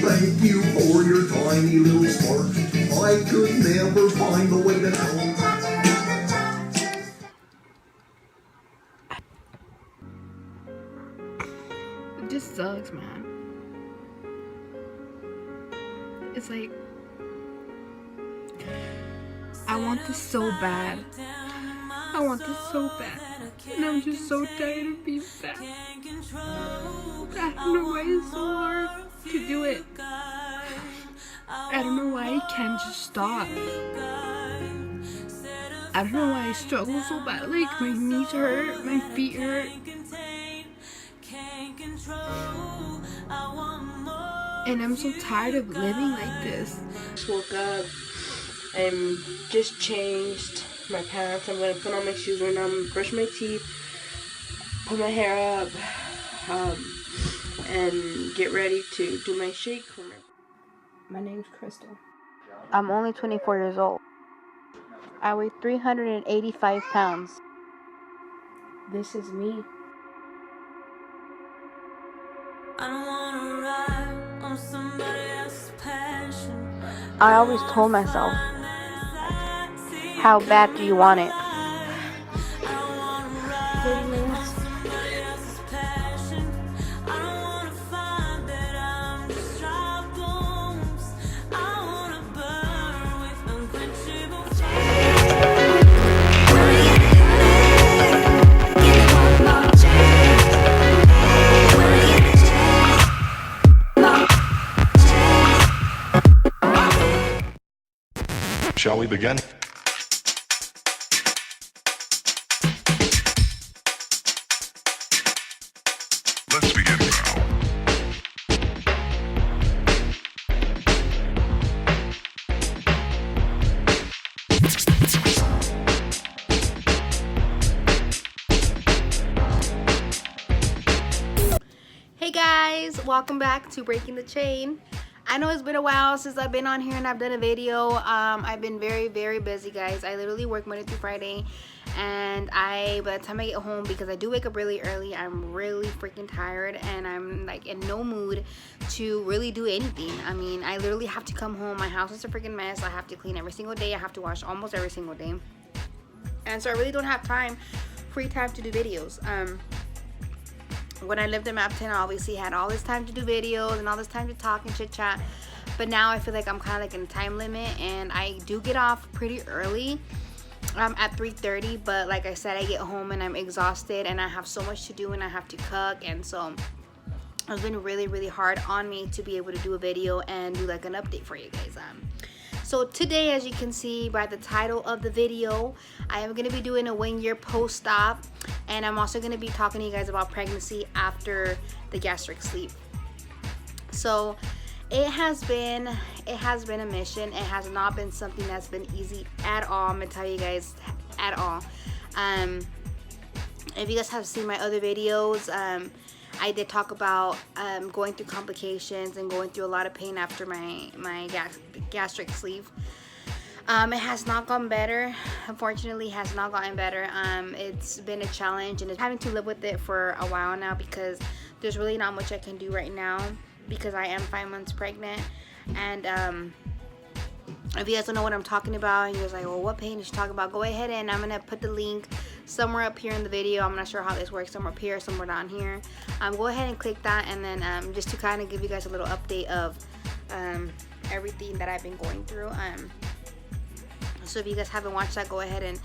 thank you for your tiny little spark. I could never find a way to help. It just sucks, man. It's like, I want this so bad. I want this so bad. And I'm just so tired of being fat. I don't know why it's so hard to do it. I don't know why I can't just stop. I don't know why I struggle so bad. Like, my knees hurt, my feet hurt. And I'm so tired of living like this. Just woke up. I'm just changed my pants. I'm gonna put on my shoes right now. I'm gonna brush my teeth, put my hair up, and get ready to do my shake. My name's Crystal. I'm only 24 years old. I weigh 385 pounds. This is me. I don't wanna ride on somebody else's passion. I always told myself, how bad do you want it? 30 minutes. Shall we begin? Let's begin now. Hey guys, welcome back to Breaking the Chain. I know it's been a while since I've been on here and I've done a video. I've been very busy, guys. I literally work Monday through Friday, and by the time I get home, because I do wake up really early, I'm really freaking tired and I'm like in no mood to really do anything. I mean, I literally have to come home. My house is a freaking mess. I have to clean every single day. I have to wash almost every single day, and so I really don't have free time to do videos. When I lived in Mapton, I obviously had all this time to do videos and all this time to talk and chit chat, but now I feel like I'm kind of like in a time limit, and I do get off pretty early at 3:30, but like I said, I get home and I'm exhausted and I have so much to do and I have to cook, and so it's been really hard on me to be able to do a video and do like an update for you guys. So today, as you can see by the title of the video, I am going to be doing a 1-year post-op, and I'm also going to be talking to you guys about pregnancy after the gastric sleeve. So it has been a mission. It has not been something that's been easy at all. I'm going to tell you guys, at all. If you guys have seen my other videos, I did talk about going through complications and going through a lot of pain after my gastric sleeve. It has not gotten better. Unfortunately, it has not gotten better. It's been a challenge, and it's having to live with it for a while now, because there's really not much I can do right now, because I am 5 months pregnant. And if you guys don't know what I'm talking about and you're like, well, what pain is she talking about, go ahead and I'm gonna put the link somewhere up here in the video. I'm not sure how this works, somewhere up here, somewhere down here. Go ahead and click that, and then just to kind of give you guys a little update of everything that I've been going through. So if you guys haven't watched that, go ahead and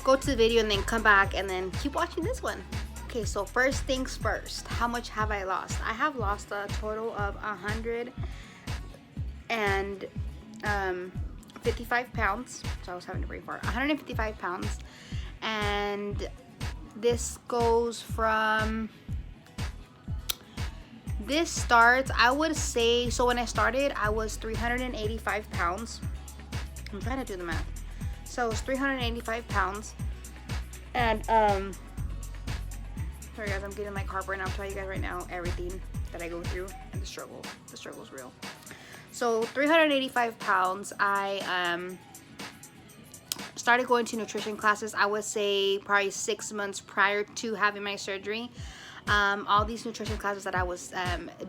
go to the video and then come back and then keep watching this one. Okay, so first things first, how much have I lost? I have lost a total of 155 pounds. So I was having to brain fart. 155 pounds. And this goes from, this starts, I would say, so when I started, I was 385 pounds. I'm trying to do the math. So it was 385 pounds. And, sorry guys, I'm getting my carb right now. I'm telling you guys right now everything that I go through and the struggle. The struggle is real. So 385 pounds. I started going to nutrition classes, I would say probably 6 months prior to having my surgery. all these nutrition classes that I was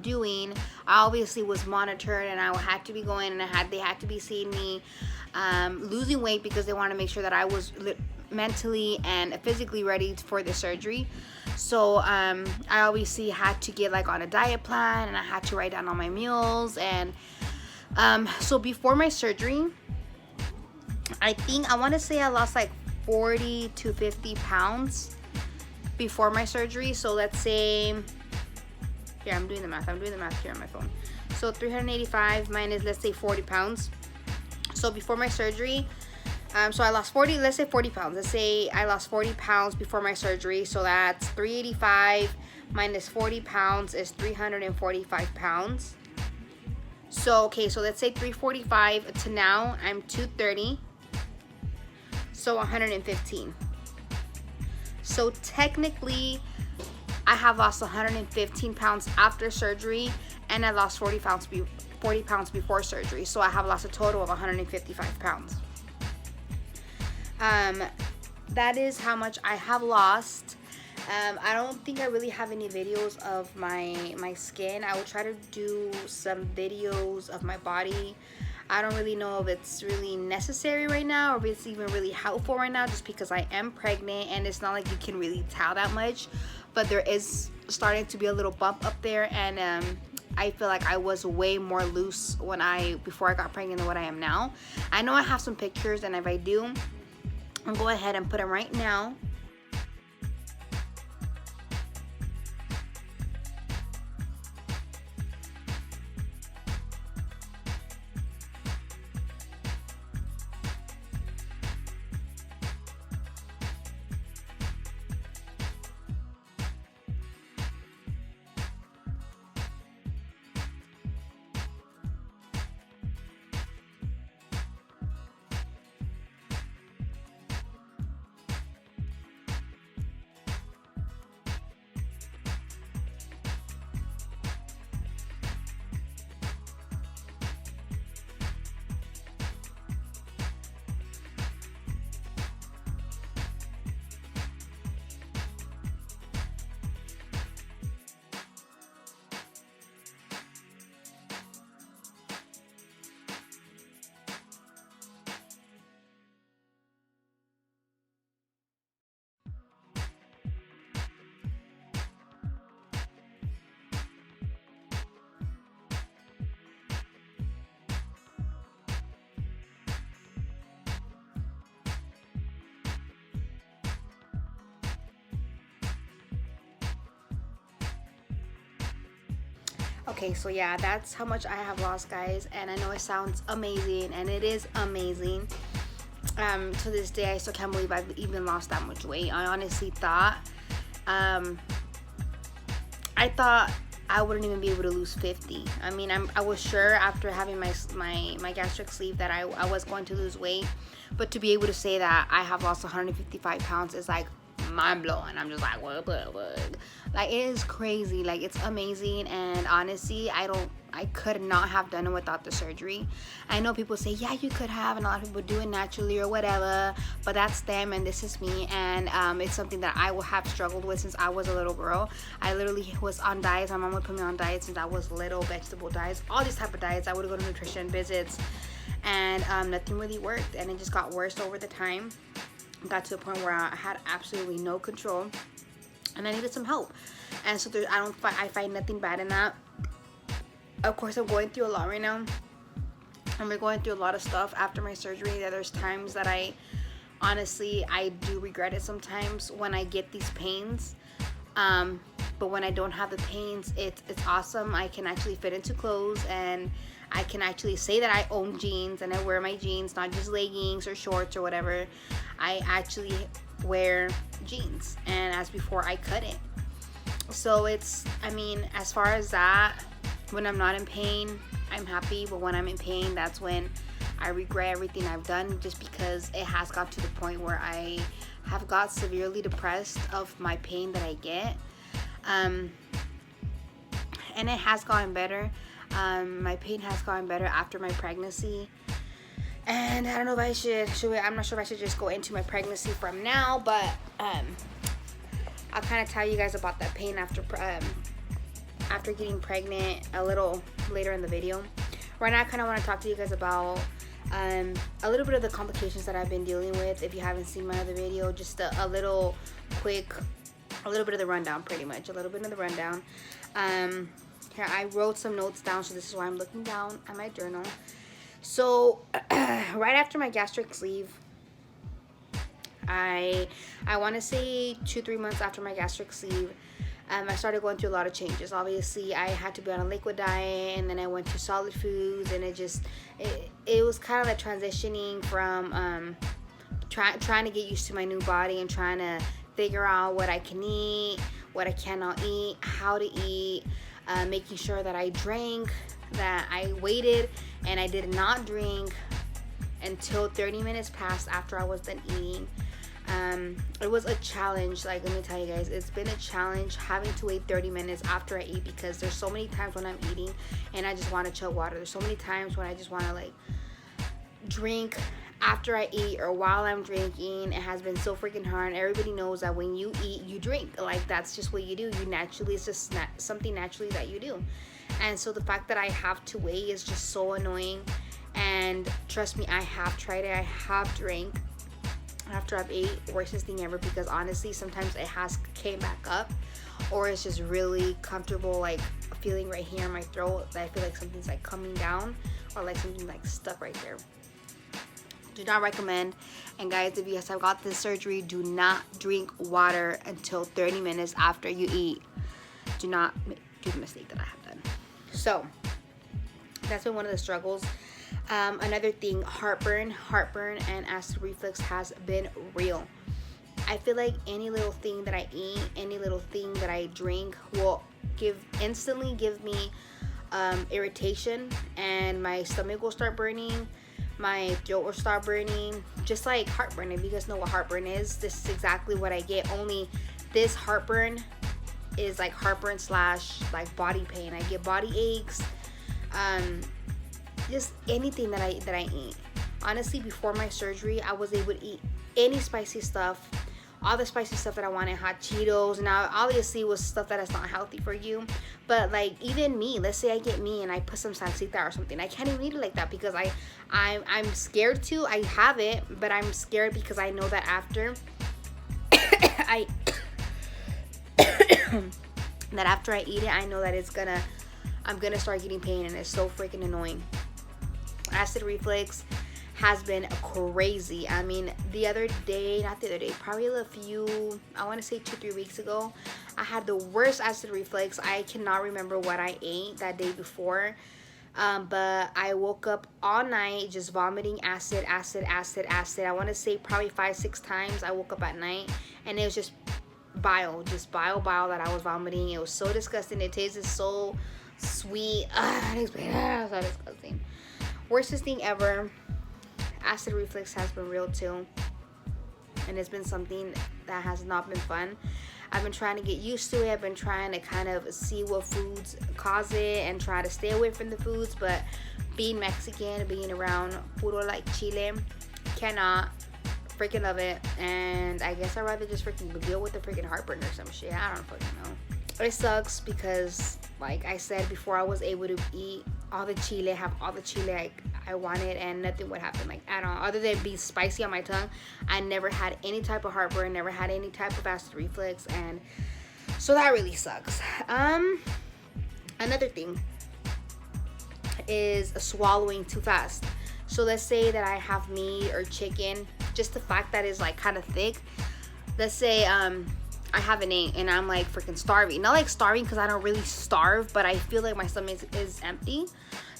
doing, I obviously was monitored, and I had to be going, and they had to be seeing me losing weight, because they want to make sure that I was mentally and physically ready for the surgery. So I obviously had to get like on a diet plan, and I had to write down all my meals. And so before my surgery, I want to say I lost like 40 to 50 pounds before my surgery. So let's say, here, I'm doing the math here on my phone. So 385 minus, let's say, 40 pounds. So before my surgery, so I lost 40, let's say 40 pounds. Let's say I lost 40 pounds before my surgery. So that's 385 minus 40 pounds is 345 pounds. So, okay, so let's say 345 to now, I'm 230. So 115. So technically, I have lost 115 pounds after surgery, and I lost 40 pounds before surgery. So I have lost a total of 155 pounds. That is how much I have lost. I don't think I really have any videos of my skin. I will try to do some videos of my body. I don't really know if it's really necessary right now, or if it's even really helpful right now, just because I am pregnant, and it's not like you can really tell that much, but there is starting to be a little bump up there. And I feel like I was way more loose before I got pregnant than what I am now. I know I have some pictures, and if I do, I'll go ahead and put them right now. Okay, so yeah, that's how much I have lost, guys, and I know it sounds amazing, and it is amazing. To this day, I still can't believe I've even lost that much weight. I honestly thought, I thought I wouldn't even be able to lose 50. I mean, I was sure after having my gastric sleeve that I was going to lose weight, but to be able to say that I have lost 155 pounds is like mind-blowing. I'm just like, what? Like, it is crazy. Like, it's amazing. And honestly, I could not have done it without the surgery. I know people say, yeah, you could have, and a lot of people do it naturally or whatever, but that's them and this is me. And it's something that I will have struggled with since I was a little girl. I literally was on diets. My mom would put me on diets since I was little, vegetable diets, all these type of diets. I would go to nutrition visits, and nothing really worked, and it just got worse over the time. Got to a point where I had absolutely no control, and I needed some help. And so I find nothing bad in that. Of course, I'm going through a lot right now, and we're going through a lot of stuff after my surgery. There's times that I do regret it sometimes when I get these pains, but when I don't have the pains, it's awesome. I can actually fit into clothes, and I can actually say that I own jeans, and I wear my jeans, not just leggings or shorts or whatever. I actually wear jeans, and as before, I couldn't. So I mean, as far as that, when I'm not in pain, I'm happy, but when I'm in pain, that's when I regret everything I've done, just because it has got to the point where I have got severely depressed of my pain that I get, and it has gotten better. My pain has gotten better after my pregnancy, and I don't know if I'm not sure if I should just go into my pregnancy from now, but I'll kind of tell you guys about that pain after getting pregnant a little later in the video. Right now I kind of want to talk to you guys about a little bit of the complications that I've been dealing with. If you haven't seen my other video, just a little quick, a little bit of the rundown, pretty much a little bit of the rundown. Here I wrote some notes down, so this is why I'm looking down at my journal. So right after my gastric sleeve, I want to say 2-3 months after my gastric sleeve, I started going through a lot of changes. Obviously, I had to be on a liquid diet, and then I went to solid foods, and it was kind of like transitioning from trying to get used to my new body and trying to figure out what I can eat, what I cannot eat, how to eat, making sure that I drank, that I waited, and I did not drink until 30 minutes passed after I was done eating. It was a challenge. Like, let me tell you guys, it's been a challenge having to wait 30 minutes after I eat, because there's so many times when I'm eating and I just want to chug water. There's so many times when I just want to like drink after I eat or while I'm drinking. It has been so freaking hard. Everybody knows that when you eat, you drink. Like, that's just what you do. You naturally, it's just something naturally that you do. And so the fact that I have to wait is just so annoying. And trust me, I have tried it. I have drank after I've ate. Worstest thing ever, because honestly sometimes it has came back up, or it's just really comfortable, like a feeling right here in my throat that I feel like something's like coming down, or like something like stuck right there. Do not recommend. And guys, if you guys have got this surgery, do not drink water until 30 minutes after you eat. Do not do the mistake that I have done. So that's been one of the struggles. Another thing, heartburn and acid reflux has been real. I feel like any little thing that I eat, any little thing that I drink will instantly give me irritation, and my stomach will start burning, my throat will start burning, just like heartburn. If you guys know what heartburn is, this is exactly what I get, only this heartburn is like heartburn / like body pain. I get body aches, just anything that I eat. Honestly, before my surgery, I was able to eat any spicy stuff, all the spicy stuff that I wanted, hot Cheetos. Now, obviously, it was stuff that is not healthy for you. But like, even me, let's say I get me and I put some salsita or something, I can't even eat it like that, because I'm scared to. I have it, but I'm scared because I know that after after I eat it, I know that I'm gonna start getting pain, and it's so freaking annoying. Acid reflux has been crazy. I mean, probably a few, I want to say 2-3 weeks ago, I had the worst acid reflux. I cannot remember what I ate that day before, but I woke up all night just vomiting acid. I want to say probably 5-6 times I woke up at night, and it was just bile that I was vomiting. It was so disgusting. It tasted so sweet. So disgusting. Worstest thing ever. Acid reflux has been real too, and it's been something that has not been fun. I've been trying to get used to it. I've been trying to kind of see what foods cause it and try to stay away from the foods, but being Mexican, being around puro like chile, cannot freaking love it. And I guess I'd rather just freaking deal with the freaking heartburn or some shit. I don't fucking know. But it sucks because, like I said before, I was able to eat all the chile, have all the chile I wanted, and nothing would happen, like at all, other than be spicy on my tongue. I never had any type of heartburn, never had any type of acid reflux, and so that really sucks. Another thing is swallowing too fast. So let's say that I have meat or chicken, just the fact that it's like kind of thick. Let's say I haven't ate and I'm like freaking starving. Not like starving because I don't really starve, but I feel like my stomach is empty.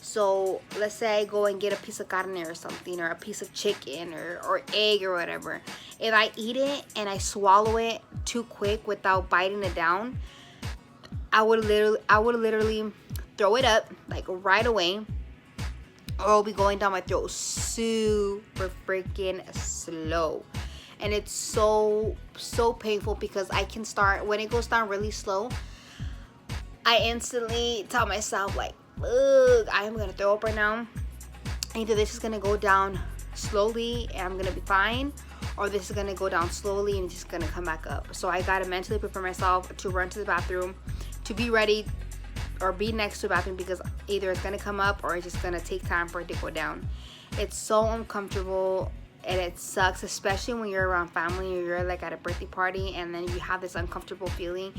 So let's say I go and get a piece of carne or something, or a piece of chicken or egg or whatever. If I eat it and I swallow it too quick without biting it down, I would literally throw it up like right away, or it'll be going down my throat super freaking slow. And it's so painful because I can start, when it goes down really slow, I instantly tell myself like, look, I am gonna throw up right now. Either this is gonna go down slowly and I'm gonna be fine, or this is gonna go down slowly and it's just gonna come back up. So I gotta mentally prepare myself to run to the bathroom, to be ready or be next to the bathroom, because either it's gonna come up or it's just gonna take time for it to go down. It's so uncomfortable and it sucks, especially when you're around family or you're like at a birthday party and then you have this uncomfortable feeling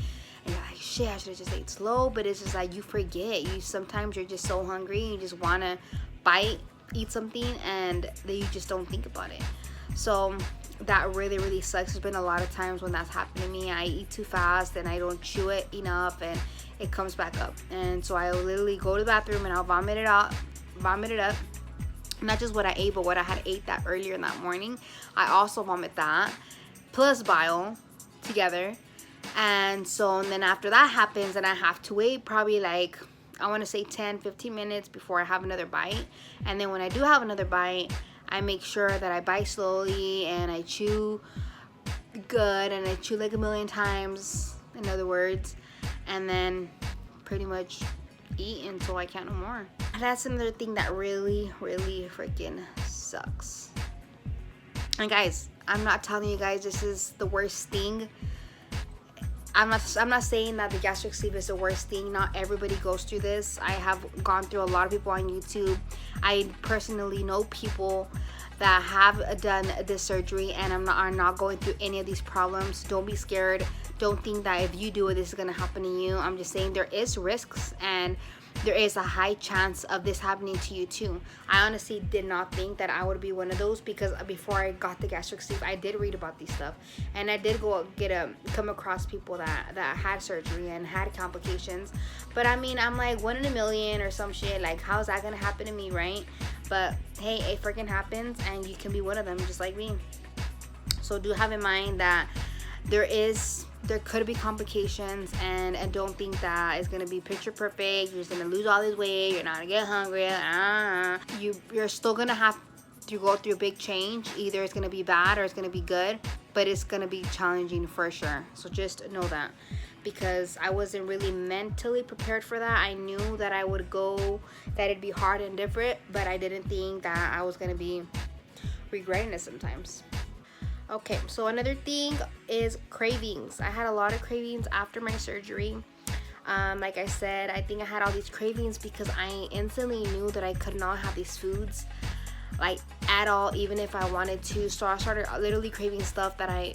and you're like, shit, I should have just ate slow. But it's just like you forget. Sometimes you're just so hungry, you just wanna eat something, and then you just don't think about it. So that really sucks. There's been a lot of times when that's happened to me. I eat too fast and I don't chew it enough and it comes back up, and so I literally go to the bathroom and I'll vomit it up. Not just what I ate, but what I had ate that earlier in that morning. I also vomit that plus bile together. And then after that happens, and I have to wait probably like, I want to say 10-15 minutes before I have another bite. And then when I do have another bite, I make sure that I bite slowly and I chew good, and I chew like a million times, in other words, and then pretty much eat until I can't no more. That's another thing that really freaking sucks. And guys, I'm not telling you guys this is the worst thing. I'm not saying that the gastric sleeve is the worst thing. Not everybody goes through this. I have gone through a lot of people on YouTube. I personally know people that have done this surgery and are not going through any of these problems. Don't be scared. Don't think that if you do it, this is gonna happen to you. I'm just saying there is risks, and there is a high chance of this happening to you too. I honestly did not think that I would be one of those, because before I got the gastric sleeve, I did read about these stuff, and I did come across people that had surgery and had complications. But I mean, I'm like 1 in a million or some shit. Like, how's that gonna happen to me, right? But hey, it freaking happens, and you can be one of them just like me. So do have in mind that there could be complications, and don't think that it's gonna be picture perfect. You're just gonna lose all this weight, you're not gonna get hungry. You're still gonna have to go through a big change. Either it's gonna be bad or it's gonna be good, but it's gonna be challenging for sure. So just know that, because I wasn't really mentally prepared for that. I knew that I would go, that it'd be hard and different, but I didn't think that I was gonna be regretting it sometimes. Okay, so another thing is cravings. I had a lot of cravings after my surgery. Like I said, I think I had all these cravings because I instantly knew that I could not have these foods, like, at all, even if I wanted to. So I started literally craving stuff that I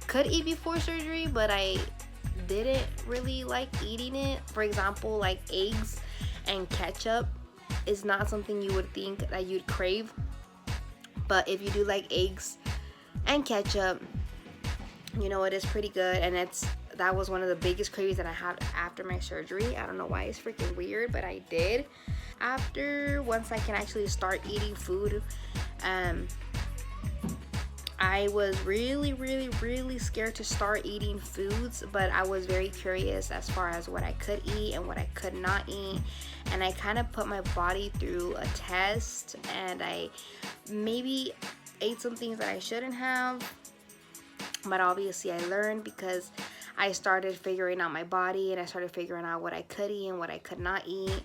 could eat before surgery, but I didn't really like eating it. For example, like eggs and ketchup is not something you would think that you'd crave. But if you do like eggs and ketchup, you know, it is pretty good. And that was one of the biggest cravings that I had after my surgery. I don't know why, it's freaking weird, but I did. Once I can actually start eating food, I was really scared to start eating foods, but I was very curious as far as what I could eat and what I could not eat. And I kind of put my body through a test, and I maybe ate some things that I shouldn't have, but obviously I learned because I started figuring out my body, and I started figuring out what I could eat and what I could not eat.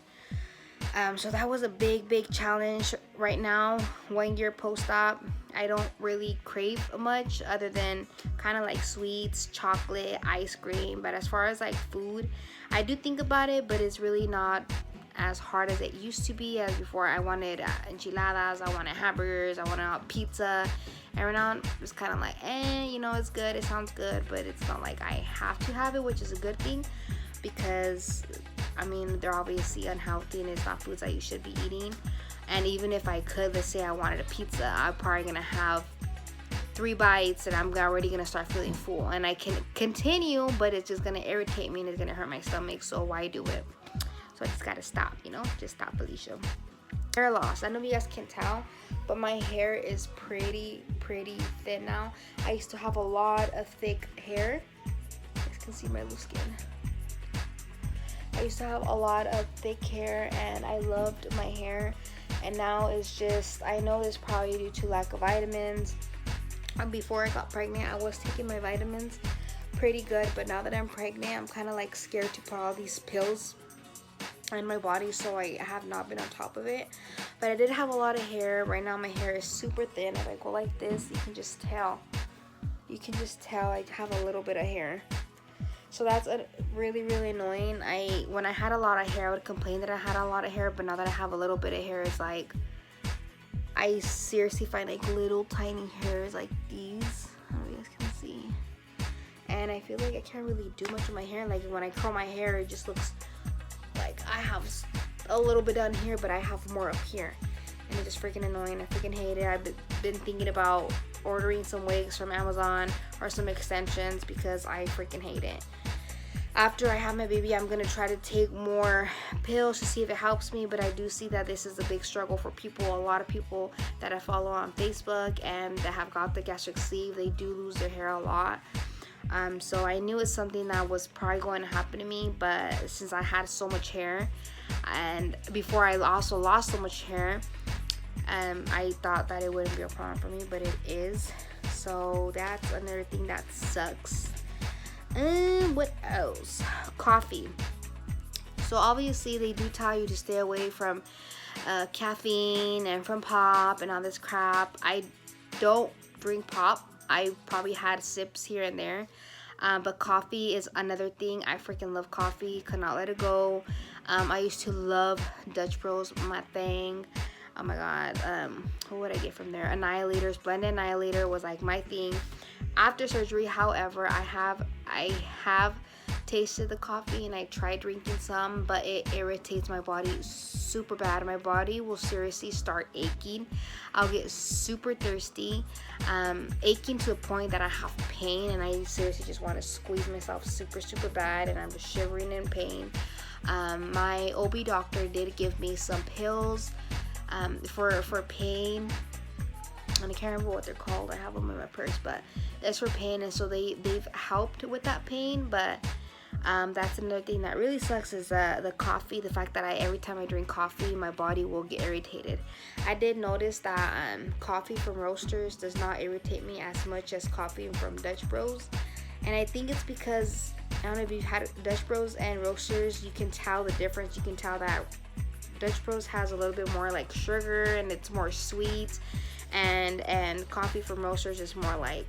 So that was a big challenge. Right now, 1 year post-op, I don't really crave much other than kind of like sweets, chocolate, ice cream. But as far as like food, I do think about it, but it's really not as hard as it used to be. As before, I wanted enchiladas, I wanted hamburgers, I wanted pizza. And right now it's kind of like, you know, it's good, it sounds good, but it's not like I have to have it, which is a good thing, because I mean, they're obviously unhealthy and it's not foods that you should be eating. And even if I could, let's say I wanted a pizza, I'm probably gonna have 3 bites and I'm already gonna start feeling full, and I can continue, but it's just gonna irritate me and it's gonna hurt my stomach. So why do it? So I just gotta stop, you know, just stop, Felicia. Hair loss. I know you guys can tell, but my hair is pretty thin now. I used to have a lot of thick hair. You guys can see my loose skin. I used to have a lot of thick hair and I loved my hair, and now it's just, I know it's probably due to lack of vitamins. Before I got pregnant, I was taking my vitamins pretty good, but now that I'm pregnant, I'm kind of like scared to put all these pills in my body, so I have not been on top of it. But I did have a lot of hair. Right now my hair is super thin. If I go like this, you can just tell you can just tell I have a little bit of hair. So that's really, really annoying. When I had a lot of hair, I would complain that I had a lot of hair, but now that I have a little bit of hair, it's like I seriously find like little tiny hairs like these. I don't know if you guys can see. And I feel like I can't really do much with my hair. Like when I curl my hair, it just looks like I have a little bit down here, but I have more up here. And it's just freaking annoying. I freaking hate it. I've been thinking about ordering some wigs from Amazon or some extensions because I freaking hate it. After I have my baby, I'm gonna try to take more pills to see if it helps me, but I do see that this is a big struggle for people. A lot of people that I follow on Facebook and that have got the gastric sleeve, they do lose their hair a lot. So I knew it's something that was probably going to happen to me, but since I had so much hair, and before I also lost so much hair, I thought that it wouldn't be a problem for me, but it is. So that's another thing that sucks. What else? Coffee. So obviously they do tell you to stay away from caffeine and from pop and all this crap. I don't drink pop. I probably had sips here and there, but coffee is another thing. I freaking love coffee. Could not let it go. I used to love Dutch Bros, my thing. Oh my god. What would I get from there? Annihilators. Blended Annihilator was like my thing. After surgery, however, I have tasted the coffee and I tried drinking some, but it irritates my body super bad. My body will seriously start aching. I'll get super thirsty, aching to a point that I have pain, and I seriously just want to squeeze myself super bad, and I'm just shivering in pain. My OB doctor did give me some pills for pain, and I can't remember what they're called. I have them in my purse, but it's for pain, and so they've helped with that pain. But that's another thing that really sucks is the coffee. The fact that every time I drink coffee, my body will get irritated. I did notice that coffee from roasters does not irritate me as much as coffee from Dutch Bros, and I think it's because, I don't know if you've had Dutch Bros and roasters, you can tell the difference. You can tell that Dutch Bros has a little bit more like sugar and it's more sweet, and coffee from roasters is more like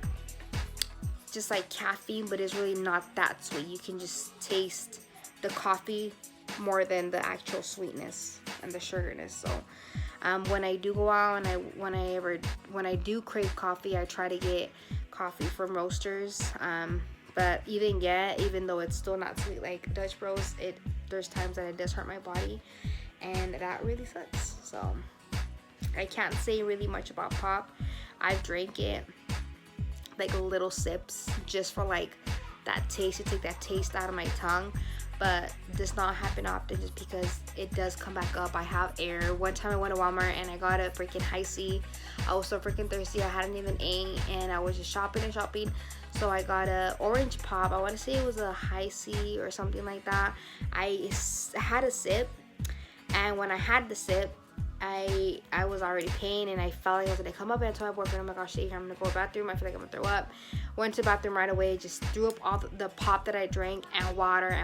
just like caffeine, but it's really not that sweet. You can just taste the coffee more than the actual sweetness and the sugarness. So when I do go out and when I do crave coffee, I try to get coffee from roasters. But even though it's still not sweet like Dutch Bros, there's times that it does hurt my body, and that really sucks. So I can't say really much about pop. I've drank it like little sips just for like that taste, to take that taste out of my tongue, but does not happen often just because it does come back up. I have air. One time I went to Walmart and I got a freaking high C. I was so freaking thirsty. I hadn't even ate, and I was just shopping. So I got a orange pop. I want to say it was a high C or something like that. I had a sip, and when I had the sip, I was already paying, and I felt like I was gonna come up, and I told my boyfriend, oh my gosh, I'm gonna go to the bathroom. I feel like I'm gonna throw up. Went to the bathroom right away, just threw up all the pop that I drank, and water.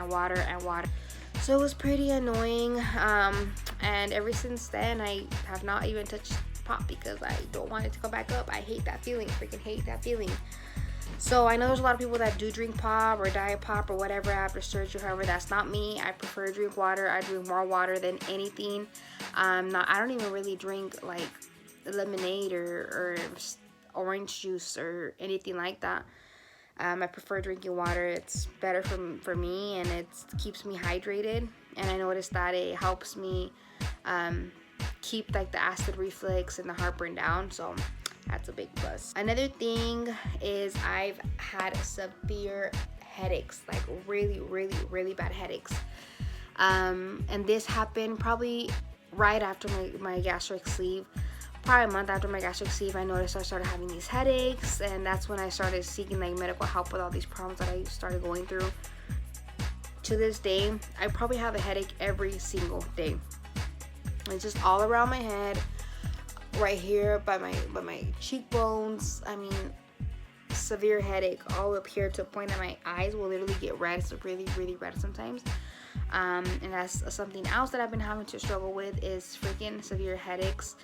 So it was pretty annoying, and ever since then I have not even touched pop because I don't want it to come back up. I hate that feeling. Freaking hate that feeling. So I know there's a lot of people that do drink pop or diet pop or whatever after surgery. However, that's not me. I prefer to drink water. I drink more water than anything. I don't even really drink like lemonade or orange juice or anything like that. I prefer drinking water. It's better for me, and it keeps me hydrated. And I noticed that it helps me keep like the acid reflux and the heartburn down. So that's a big plus. Another thing is I've had severe headaches, like really bad headaches. And this happened probably right after my gastric sleeve. Probably a month after my gastric sleeve, I noticed I started having these headaches, and that's when I started seeking like medical help with all these problems that I started going through. To this day, I probably have a headache every single day. It's just all around my head, right here by my cheekbones. I mean, severe headache all up here to a point that my eyes will literally get red. It's really red sometimes. And that's something else that I've been having to struggle with, is freaking severe headaches.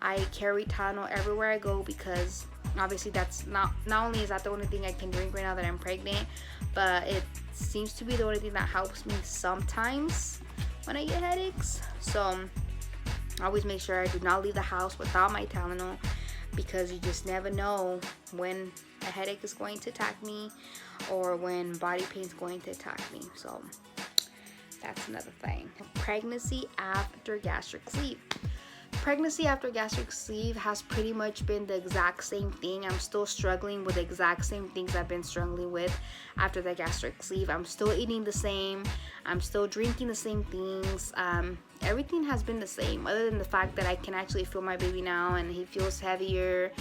I carry Tylenol everywhere I go because obviously that's not only is that the only thing I can drink right now that I'm pregnant, but it seems to be the only thing that helps me sometimes when I get headaches. So I always make sure I do not leave the house without my Tylenol, because you just never know when a headache is going to attack me or when body pain is going to attack me. So that's another thing. Pregnancy after gastric sleeve. Pregnancy after gastric sleeve has pretty much been the exact same thing. I'm still struggling with the exact same things I've been struggling with after the gastric sleeve. I'm still eating the same. I'm still drinking the same things. Everything has been the same, other than the fact that I can actually feel my baby now and he feels heavier.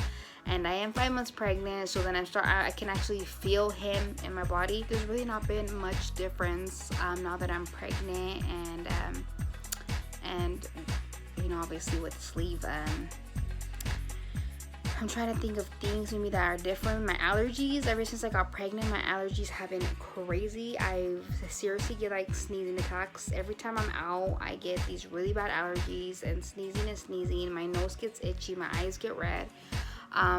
And I am 5 months pregnant, so then I can actually feel him in my body. There's really not been much difference now that I'm pregnant, and you know, obviously with sleeve, I'm trying to think of things maybe that are different. My allergies, ever since I got pregnant, my allergies have been crazy. I seriously get like sneezing attacks. Every time I'm out, I get these really bad allergies and sneezing. My nose gets itchy, my eyes get red.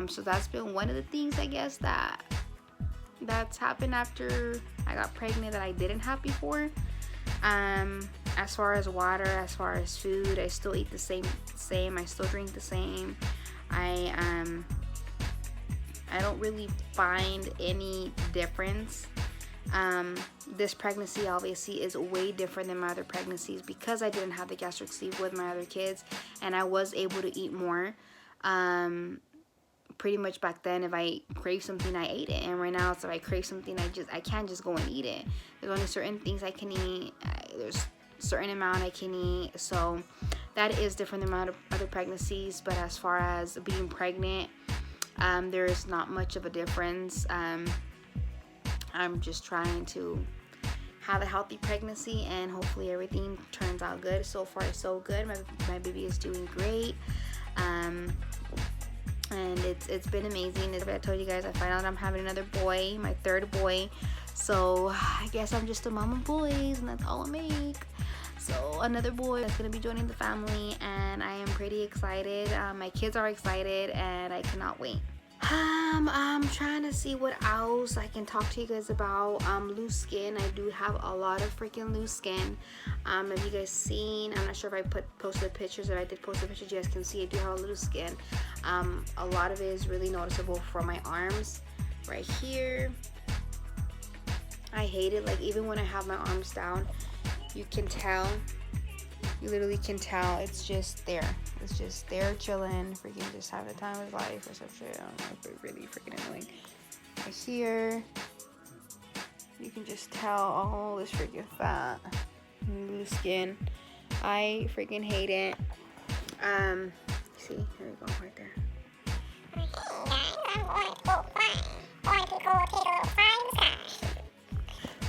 So that's been one of the things, I guess, that's happened after I got pregnant that I didn't have before. As far as water, as far as food, I still eat the same. I still drink the same. I don't really find any difference. This pregnancy obviously is way different than my other pregnancies because I didn't have the gastric sleeve with my other kids, and I was able to eat more. Pretty much back then, if I crave something, I ate it, and right now, so if I crave something, I can't just go and eat it. There's only certain things I can eat. There's certain amount I can eat, so that is different than my other pregnancies. But as far as being pregnant, there is not much of a difference. I'm just trying to have a healthy pregnancy, and hopefully everything turns out good. So far, so good. My baby is doing great. And it's been amazing. As I told you guys, I found out I'm having another boy, my third boy. So I guess I'm just a mom of boys, and that's all I make. So another boy that's gonna be joining the family, and I am pretty excited. My kids are excited, and I cannot wait. I'm trying to see what else I can talk to you guys about. Loose skin. I do have a lot of freaking loose skin. Have you guys seen? I'm not sure if I posted pictures. If I did post the pictures, you guys can see I do have a loose skin. A lot of it is really noticeable from my arms, right here. I hate it. Like, even when I have my arms down, you can tell. You literally can tell. It's just there. It's just there chilling. Freaking just have the time of his life or some shit. I don't know. It's really freaking annoying. Right here, you can just tell all this freaking fat loose skin. I freaking hate it. See, here we go, right there.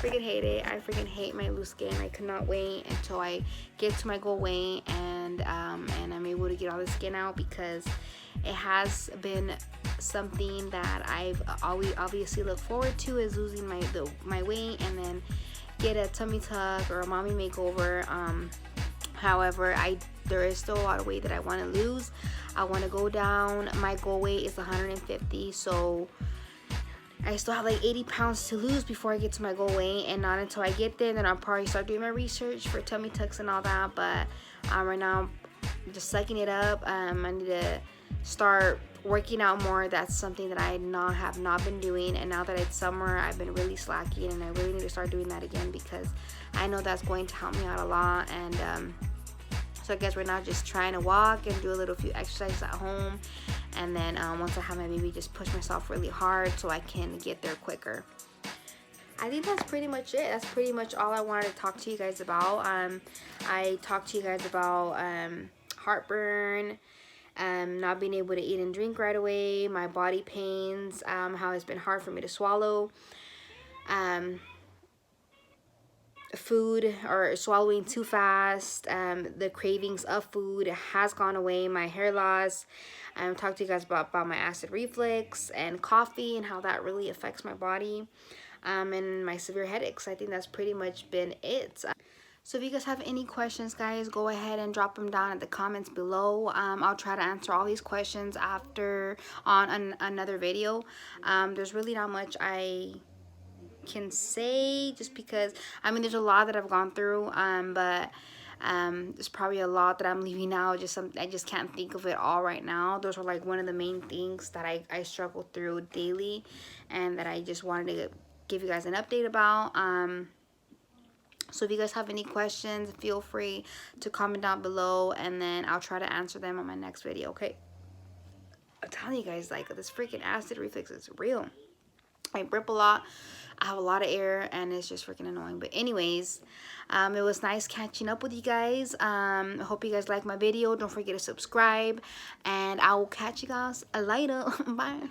Freaking hate it. I freaking hate my loose skin. I could not wait until I get to my goal weight and I'm able to get all the skin out, because it has been something that I've always obviously looked forward to, is losing my weight and then get a tummy tuck or a mommy makeover. However, there is still a lot of weight that I want to lose. I want to go down. My goal weight is 150, so I still have like 80 pounds to lose before I get to my goal weight, and not until I get there, then I'll probably start doing my research for tummy tucks and all that. But right now, I'm just sucking it up. I need to start working out more. That's something that I have not been doing, and now that it's summer, I've been really slacking, and I really need to start doing that again, because I know that's going to help me out a lot. And so I guess right now, just trying to walk and do a little few exercises at home, and then once I have my baby, just push myself really hard so I can get there quicker. I think that's pretty much it. That's pretty much all I wanted to talk to you guys about. I talked to you guys about heartburn, not being able to eat and drink right away, my body pains, how it's been hard for me to swallow, food or swallowing too fast, the cravings of food has gone away, my hair loss. Talked to you guys about my acid reflux and coffee and how that really affects my body, and my severe headaches. I think that's pretty much been it. So if you guys have any questions, guys, go ahead and drop them down in the comments below. I'll try to answer all these questions after on another video. There's really not much I can say, just because I mean there's a lot that I've gone through, but there's probably a lot that I'm leaving out. I just can't think of it all right now. Those are like one of the main things that I struggle through daily, and that I just wanted to give you guys an update about. So if you guys have any questions, feel free to comment down below, and then I'll try to answer them on my next video, okay? I'm telling you guys, like, this freaking acid reflux is real. I burp a lot, I have a lot of air, and it's just freaking annoying. But anyways, it was nice catching up with you guys. I hope you guys like my video. Don't forget to subscribe, and I will catch you guys later. Bye.